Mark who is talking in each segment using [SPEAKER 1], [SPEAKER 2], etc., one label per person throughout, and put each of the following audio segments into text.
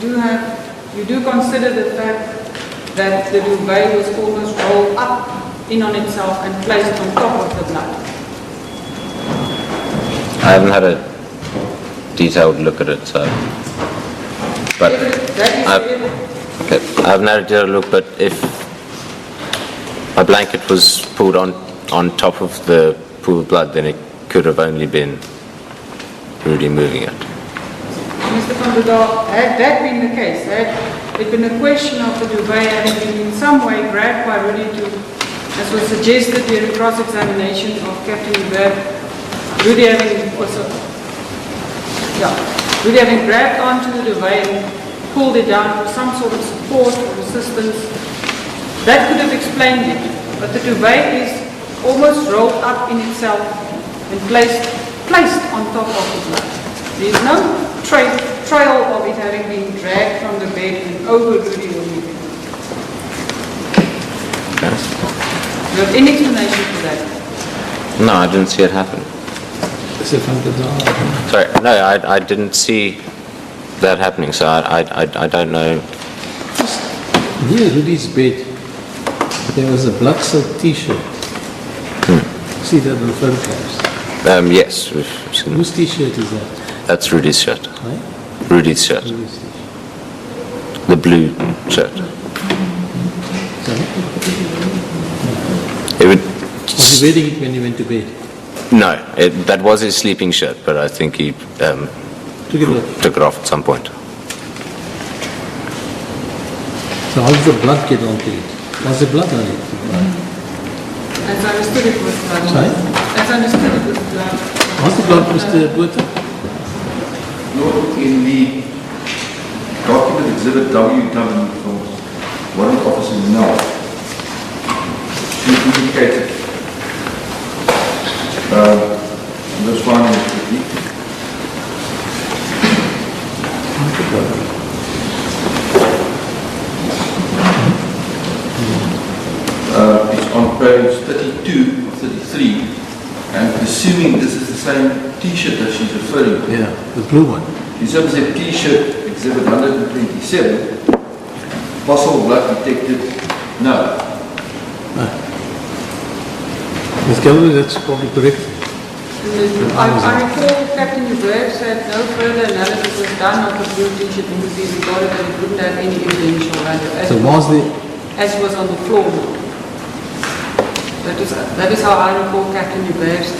[SPEAKER 1] you do consider the fact that the duvet was almost rolled up in on itself and placed on top of the blood.
[SPEAKER 2] I haven't had a detailed look at it, so. But okay, I haven't had a detailed look. But if a blanket was pulled on top of the pool of blood, then it could have only been Rudy moving it.
[SPEAKER 1] Mr. van Breda, had that been the case, had it been a question of the duvet having been in some way grabbed by Rudy to, as was suggested during cross-examination of Captain Hubert, Rudy having grabbed onto the duvet and pulled it down for some sort of support or resistance, that could have explained it. But the duvet is almost rolled up in itself and placed on top of the blood. There is no trail of it having been dragged from the bed and over Rudy or anything. Do you have any explanation for that?
[SPEAKER 2] No, I didn't see it happen. Sorry, no, I didn't see that happening, so I don't know.
[SPEAKER 3] Near Rudy's bed, there was a blood-soaked T-shirt. See that on photographs?
[SPEAKER 2] Yes. We've seen.
[SPEAKER 3] Whose T-shirt is that?
[SPEAKER 2] That's Rudy's shirt.
[SPEAKER 3] Right?
[SPEAKER 2] Rudy's shirt.
[SPEAKER 3] Rudy's T-shirt.
[SPEAKER 2] The blue shirt.
[SPEAKER 3] Sorry? Was he wearing it when he went to bed?
[SPEAKER 2] No, that was his sleeping shirt, but I think he took it off at some point.
[SPEAKER 3] So how did the blood get onto it? Was the blood on it?
[SPEAKER 1] As I understood it was blood.
[SPEAKER 3] Sorry?
[SPEAKER 1] As I understood it was blood.
[SPEAKER 3] Was the blood, Mr. Botha?
[SPEAKER 4] No, in the document exhibit WW from Warrant Officer now, she indicated this one is quickly. It's on page 32 or 33, and assuming this is the same T-shirt that she's referring to.
[SPEAKER 3] Yeah, the blue one.
[SPEAKER 4] She said T-shirt exhibit 127, possible blood detected, no.
[SPEAKER 3] Ms. Galloway, that's probably correct.
[SPEAKER 1] I recall Captain Hubert said no further analysis was done of the blue T-shirt because he regarded that it wouldn't have any evidential value. As was on the floor. That is how I recall Captain Hubert's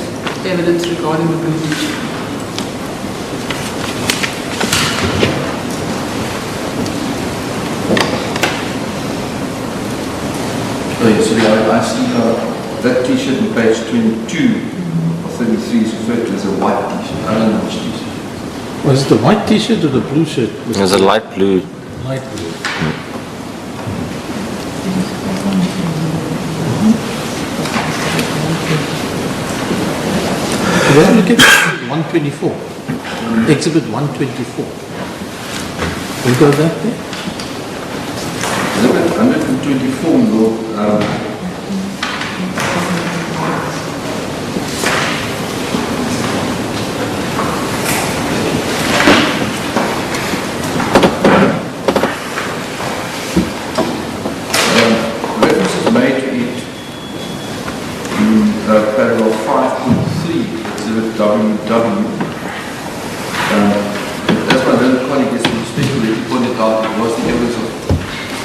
[SPEAKER 1] evidence regarding the blue T-shirt.
[SPEAKER 4] So I see that T-shirt on page 22 or 33 is referred to as a white T-shirt. I don't know which T-shirt.
[SPEAKER 3] Was it the white T-shirt or the blue shirt?
[SPEAKER 2] It was a light blue.
[SPEAKER 3] Light blue. Well, look at 124. Exhibit 124. You got that there?
[SPEAKER 4] Exhibit 124 will references made to it in paragraph 5.3, exhibit WW. As my little colleague has respectfully pointed out, it was the evidence of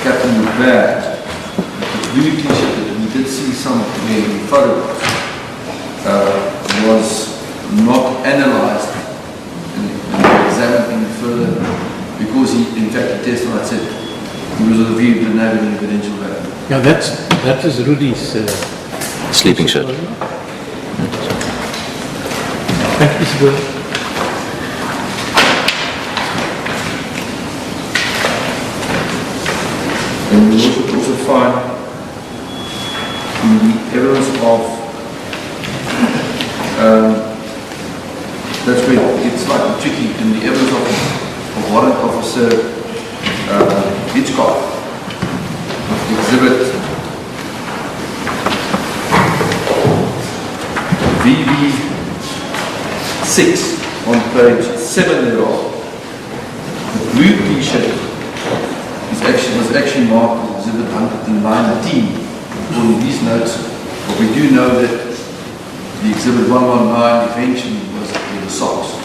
[SPEAKER 4] Captain Hubert, the blue T-shirt that we did see some in photographs, was not analysed and examined any further because he, in fact, the testified said he was of the view to have any evidential value.
[SPEAKER 3] Yeah, that is Rudy's
[SPEAKER 2] Sleeping shirt.
[SPEAKER 3] Thank you, Mr. Botha.
[SPEAKER 4] And we also find the evidence of, that's where it gets slightly tricky, in the evidence of Warrant Officer Hitchcock, exhibit VB6 on page 7 thereof. The blue T-shirt was actually marked as Exhibit 119 according to these notes, but we do know that the Exhibit 119 eventually was the socks.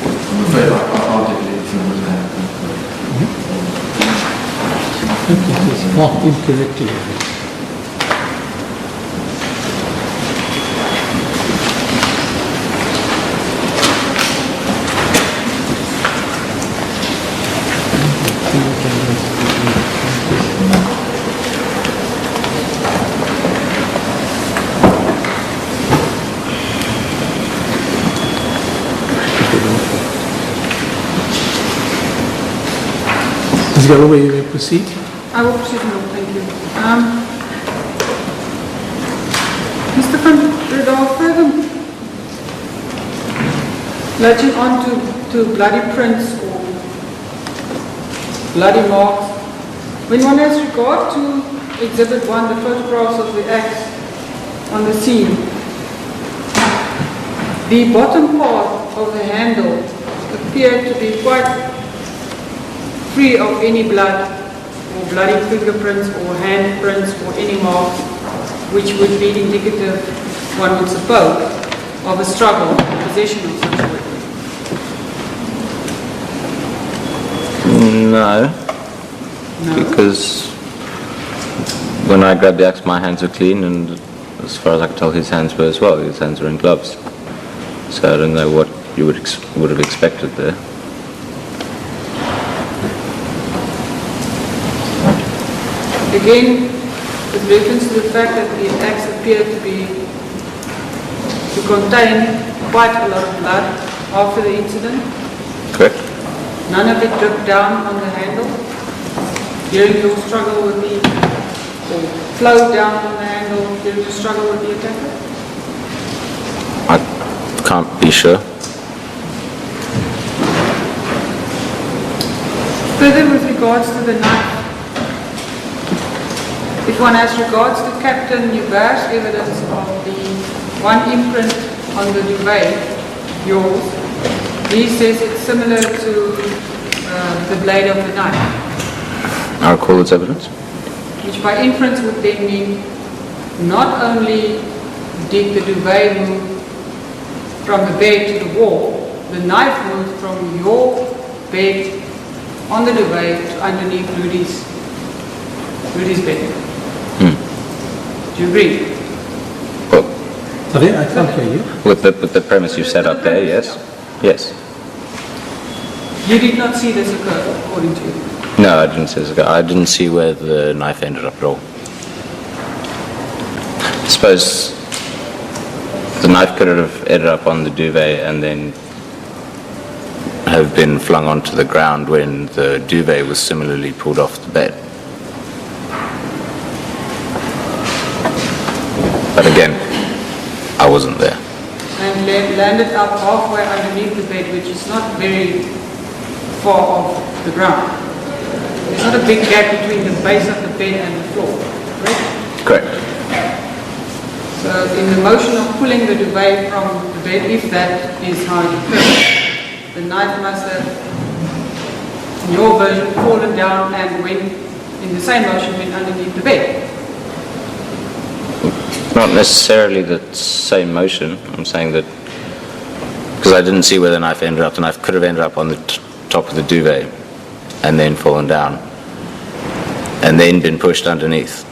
[SPEAKER 4] I'm afraid I can't take anything with that.
[SPEAKER 3] Okay, it's marked incorrectly. Ms. Galloway, you may proceed.
[SPEAKER 1] I will proceed now, thank you. Mr. van Breda, further latching on to bloody prints or bloody marks, when one has regard to Exhibit 1, the photographs of the axe on the scene, the bottom part of the handle appeared to be quite free of any blood or bloody fingerprints or handprints or any marks which would be indicative, one would suppose, of a struggle, possession of such a weapon.
[SPEAKER 2] No, because when I grabbed the axe, my hands were clean, and as far as I could tell, his hands were as well. His hands were in gloves. So I don't know what you would have expected there.
[SPEAKER 1] Again, with reference to the fact that the axe appeared to contain quite a lot of blood after the incident.
[SPEAKER 2] Correct?
[SPEAKER 1] None of it dripped down on the handle during your struggle with the, or flowed down on the handle during your struggle with the attacker?
[SPEAKER 2] I can't be sure.
[SPEAKER 1] Further, with regards to the knife, if one has regards to Captain Hubert's evidence of the one imprint on the duvet, yours, he says it's similar to the blade of the knife.
[SPEAKER 2] I recall its evidence.
[SPEAKER 1] Which by inference would then mean not only did the duvet move from the bed to the wall, the knife moved from your bed on the duvet to underneath Rudy's bed. Do you agree?
[SPEAKER 2] Well,
[SPEAKER 3] Sorry, I can't hear you.
[SPEAKER 2] with the premise you set up there, yes. Yes.
[SPEAKER 1] You did not see this occur, according to you?
[SPEAKER 2] No, I didn't see this. I didn't see where the knife ended up at all. I suppose the knife could have ended up on the duvet and then have been flung onto the ground when the duvet was similarly pulled off the bed. But again, I wasn't there.
[SPEAKER 1] And landed up halfway underneath the bed, which is not very far off the ground. There's not a big gap between the base of the bed and the floor, correct?
[SPEAKER 2] Correct.
[SPEAKER 1] So in the motion of pulling the duvet from the bed, if that is how it occurred, the knife must have, in your version, fallen down and went, in the same motion, went underneath the bed.
[SPEAKER 2] Not necessarily the same motion. I'm saying that because I didn't see where the knife ended up. The knife could have ended up on the top of the duvet and then fallen down and then been pushed underneath.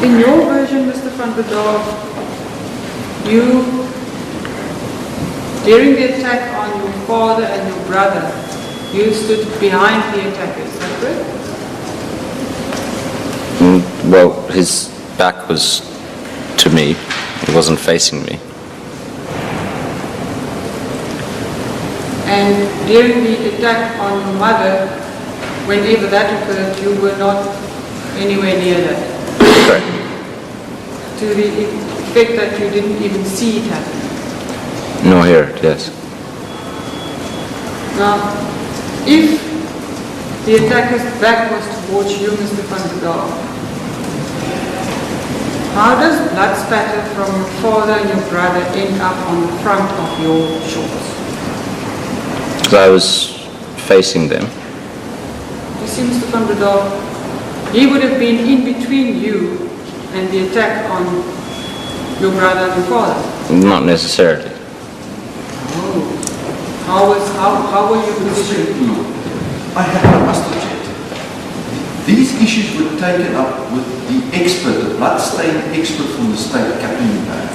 [SPEAKER 1] In your version, Mr. van Breda, you, during the attack on your father and your brother, you stood behind the attacker, is that correct?
[SPEAKER 2] Well, his back was to me. He wasn't facing me.
[SPEAKER 1] And during the attack on your mother, whenever that occurred, you were not anywhere near that?
[SPEAKER 2] Correct.
[SPEAKER 1] To the effect that you didn't even see it happen?
[SPEAKER 2] No, hear it, yes.
[SPEAKER 1] Now, if the attacker's back was towards you, Mr. van Breda, How does blood spatter from your father and your brother end up on the front of your shorts?
[SPEAKER 2] Because I was facing them.
[SPEAKER 1] You see, Mr. van Breda, he would have been in between you and the attack on your brother and your father.
[SPEAKER 2] Not necessarily.
[SPEAKER 1] How were you positioned?
[SPEAKER 4] I must object. These issues were taken up with the expert, the blood-stain expert from the state, Captain Breda.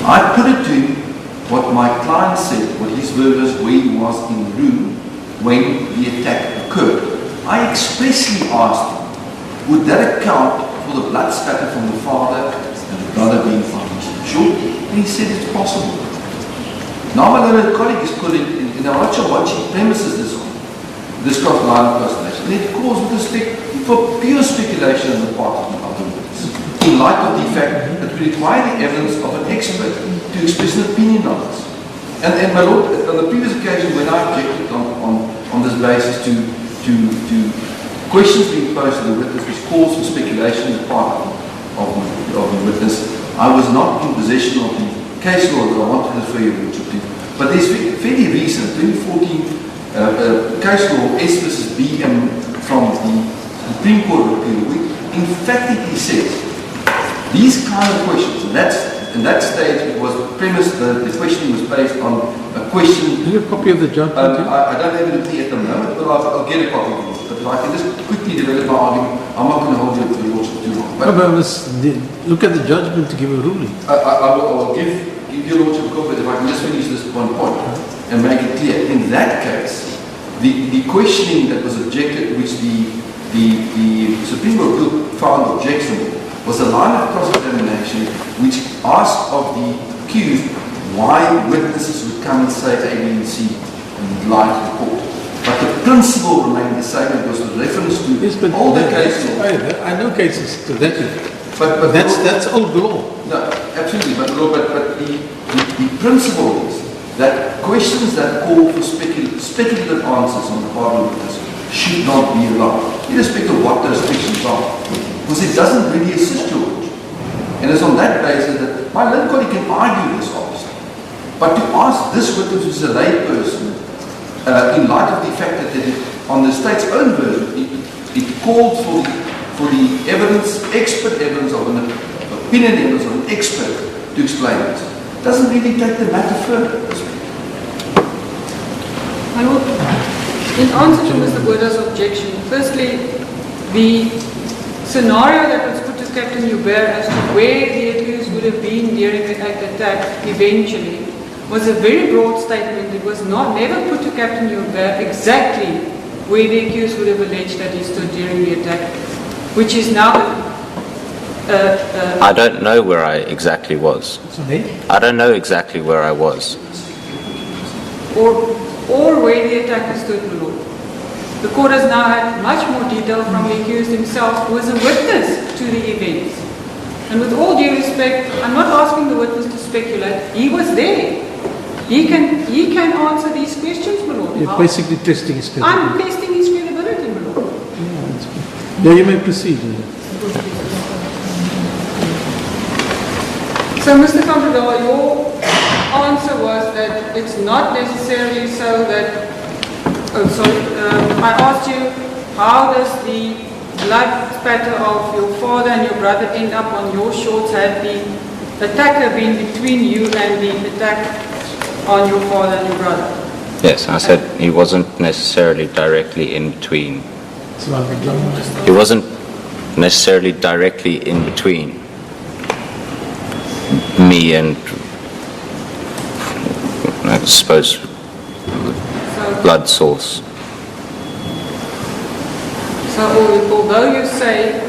[SPEAKER 4] I put it to him what my client said, what his word was, where he was in the room when the attack occurred. I expressly asked him, would that account for the blood spatter from the father and the brother being found short? And he said it's possible. Now my learned colleague is put it in, and I'm not sure what she premises this on, this kind of line of personation. And it calls with respect for pure speculation on the part of the witness, in light of the fact that we require the evidence of an expert to express an opinion on this. And my Lord, on the previous occasion when I objected on this basis to questions being posed to the witness which calls for speculation on the part of the witness, I was not in possession of the case law that I want to refer you to. But there's fairly recent, 2014 case law, S versus BM from the Supreme Court of Appeal, which emphatically says these kind of questions, and in that stage it was premised, the questioning was based on a question.
[SPEAKER 3] Do you have a copy of the judgment?
[SPEAKER 4] I don't have it with me at the moment, but I'll get a copy of it. But if I can just quickly develop my argument, I'm not going to hold you to the lordship too long. But
[SPEAKER 3] look at the judgment to give a ruling.
[SPEAKER 4] I will give your lordship a copy, if I can just finish this one point and make it clear. In that case, the questioning that was objected, which the Supreme Court found objectionable, was a line of cross-examination which asked of the accused why witnesses would come and say A, B, and C and lie to the court. But the principle remained the same. It was with reference to all the cases.
[SPEAKER 3] I know cases to that effect.
[SPEAKER 4] But
[SPEAKER 3] that's old law.
[SPEAKER 4] No, absolutely. But the principle is that questions that call for speculative answers on the part of the witness should not be allowed, irrespective of what those questions are, because it doesn't really assist your work. And it's on that basis that my learned colleague can argue this, obviously. But to ask this witness, who is a lay person, in light of the fact that on the state's own version, it called for the evidence, expert evidence of an opinion evidence of an expert to explain it, doesn't really take the matter further.
[SPEAKER 1] My Lord, in answer to Mr. Breda's objection, firstly, the scenario that was put to Captain Hubert as to where the accused would have been during the attack eventually was a very broad statement. It was never put to Captain Hubert exactly where the accused would have alleged that he stood during the attack, which is now...
[SPEAKER 2] I don't know where I exactly was.
[SPEAKER 3] Sorry?
[SPEAKER 2] I don't know exactly where I was.
[SPEAKER 1] Or where the attacker stood, my Lord. The court has now had much more detail from the accused himself, who was a witness to the events. And with all due respect, I'm not asking the witness to speculate. He was there. He can answer these questions, my Lord.
[SPEAKER 3] You're basically testing his credibility.
[SPEAKER 1] I'm testing his credibility, my Lord.
[SPEAKER 3] Yeah, that's good. Yeah, you may proceed.
[SPEAKER 1] So, Mr. van Breda, your answer was that it's not necessarily so that... Oh, sorry. I asked you, how does the blood spatter of your father and your brother end up on your shorts? Had the attacker been between you and the attack on your father and your brother?
[SPEAKER 2] Yes, I said he wasn't necessarily directly in between. He wasn't necessarily directly in between me and, I suppose, blood source.
[SPEAKER 1] So although you say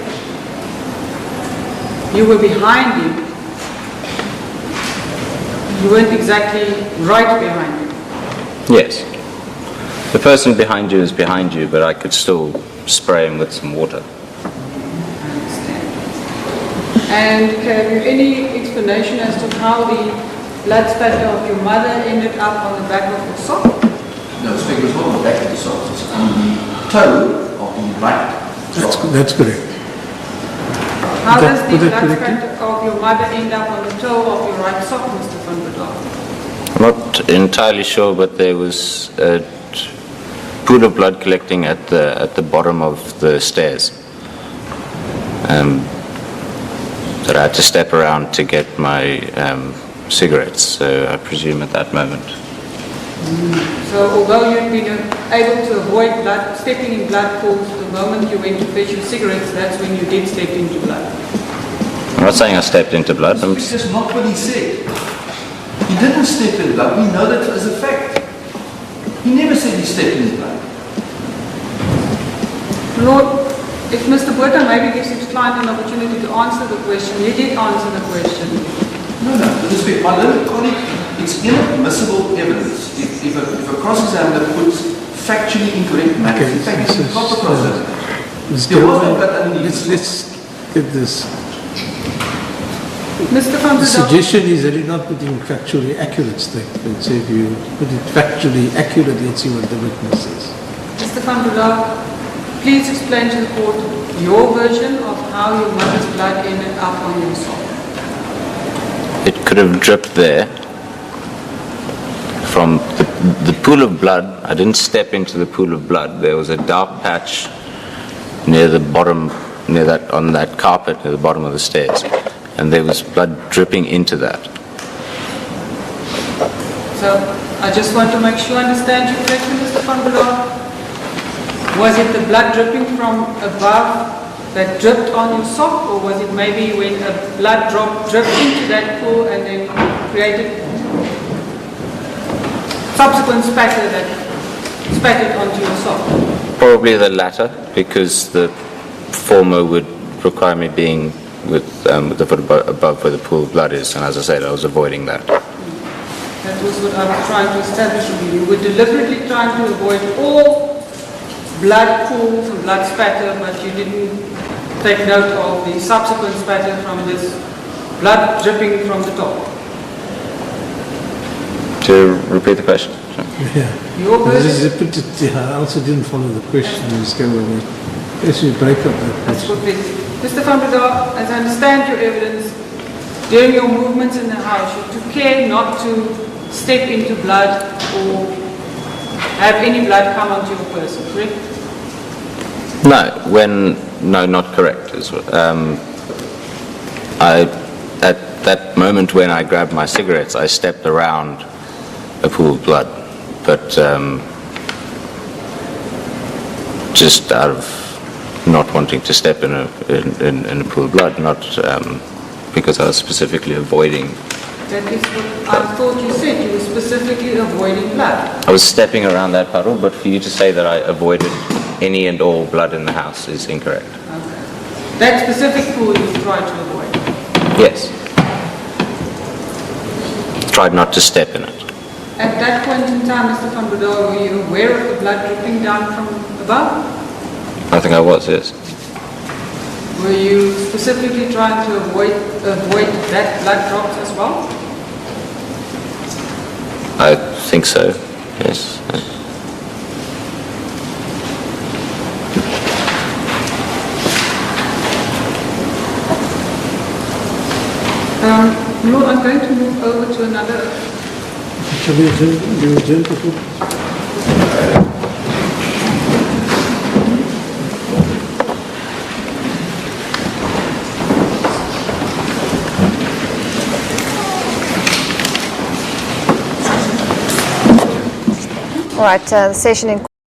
[SPEAKER 1] you were behind him, you weren't exactly right behind him.
[SPEAKER 2] Yes. The person behind you is behind you, but I could still spray him with some water.
[SPEAKER 1] I understand. And have you any explanation as to how the blood spatter of your mother ended up on the back of your sock?
[SPEAKER 4] No, it's because it's not on the back of the sock, it's on the toe of the right sock.
[SPEAKER 3] That's correct.
[SPEAKER 1] How does the
[SPEAKER 3] Put that
[SPEAKER 1] blood
[SPEAKER 3] correctly.
[SPEAKER 1] spatter of your mother end up on the toe of your right sock, Mr. van Breda?
[SPEAKER 2] I'm not entirely sure, but there was a pool of blood collecting at the bottom of the stairs. That I had to step around to get my cigarettes, so I presume at that moment.
[SPEAKER 1] So although you'd been able to avoid stepping in blood pools the moment you went to fetch your cigarettes, that's when you did step into blood.
[SPEAKER 2] I'm not saying I stepped into blood.
[SPEAKER 4] It's just not what he said. He didn't step in blood. We know that as a fact. He never said he stepped in blood.
[SPEAKER 1] Lord, if Mr. Breda maybe gives his client an opportunity to answer the question, he did answer the question.
[SPEAKER 4] No, with respect, my learned colleague, it's inadmissible evidence. If a cross-examiner puts factually incorrect matters, in fact, it's not a cross-examiner. There was no blood underneath.
[SPEAKER 3] Let's get this.
[SPEAKER 1] Mr. van
[SPEAKER 3] The
[SPEAKER 1] Breda,
[SPEAKER 3] suggestion is that you're not putting factually accurate statements. If you put it factually accurate, let's see what the witness says.
[SPEAKER 1] Mr. van Breda, please explain to the court your version of how your mother's blood ended up on your sock.
[SPEAKER 2] It could have dripped there from the pool of blood. I didn't step into the pool of blood. There was a dark patch near the bottom, on that carpet near the bottom of the stairs, and there was blood dripping into that.
[SPEAKER 1] So I just want to make sure I understand you correctly, Mr. van Breda. Was it the blood dripping from above that dripped on your sock, or was it maybe when a blood drop dripped into that pool and then created subsequent spatter that spattered onto your sock?
[SPEAKER 2] Probably the latter, because the former would require me being with the foot above where the pool of blood is, and as I said, I was avoiding that.
[SPEAKER 1] That was what I was trying to establish with you. You were deliberately trying to avoid all blood pools and blood spatter, but you didn't take note of the subsequent spatter from this blood dripping from the top.
[SPEAKER 2] To repeat the question?
[SPEAKER 3] Yeah.
[SPEAKER 1] Your version?
[SPEAKER 3] I also didn't follow the question. Let's go away. Yes, we break up that
[SPEAKER 1] That's
[SPEAKER 3] question.
[SPEAKER 1] what Mr. van Breda, as I understand your evidence, during your movements in the house, you took care not to step into blood or have any blood come onto your person, correct?
[SPEAKER 2] No, not correct. At that moment when I grabbed my cigarettes, I stepped around a pool of blood, but just out of not wanting to step in a pool of blood, not because I was specifically avoiding.
[SPEAKER 1] That is what I thought you said. You were specifically avoiding blood.
[SPEAKER 2] I was stepping around that puddle, but for you to say that I avoided any and all blood in the house is incorrect.
[SPEAKER 1] Okay. That specific pool you tried to avoid.
[SPEAKER 2] Yes. Tried not to step in it.
[SPEAKER 1] At that point in time, Mr. van Breda, were you aware of the blood dripping down from above?
[SPEAKER 2] I think I was, yes.
[SPEAKER 1] Were you specifically trying to avoid that blood drops as well?
[SPEAKER 2] I think so, yes.
[SPEAKER 1] Lord, I'm going to move over to another.
[SPEAKER 3] Shall we adjourn the court?
[SPEAKER 5] All right, the session in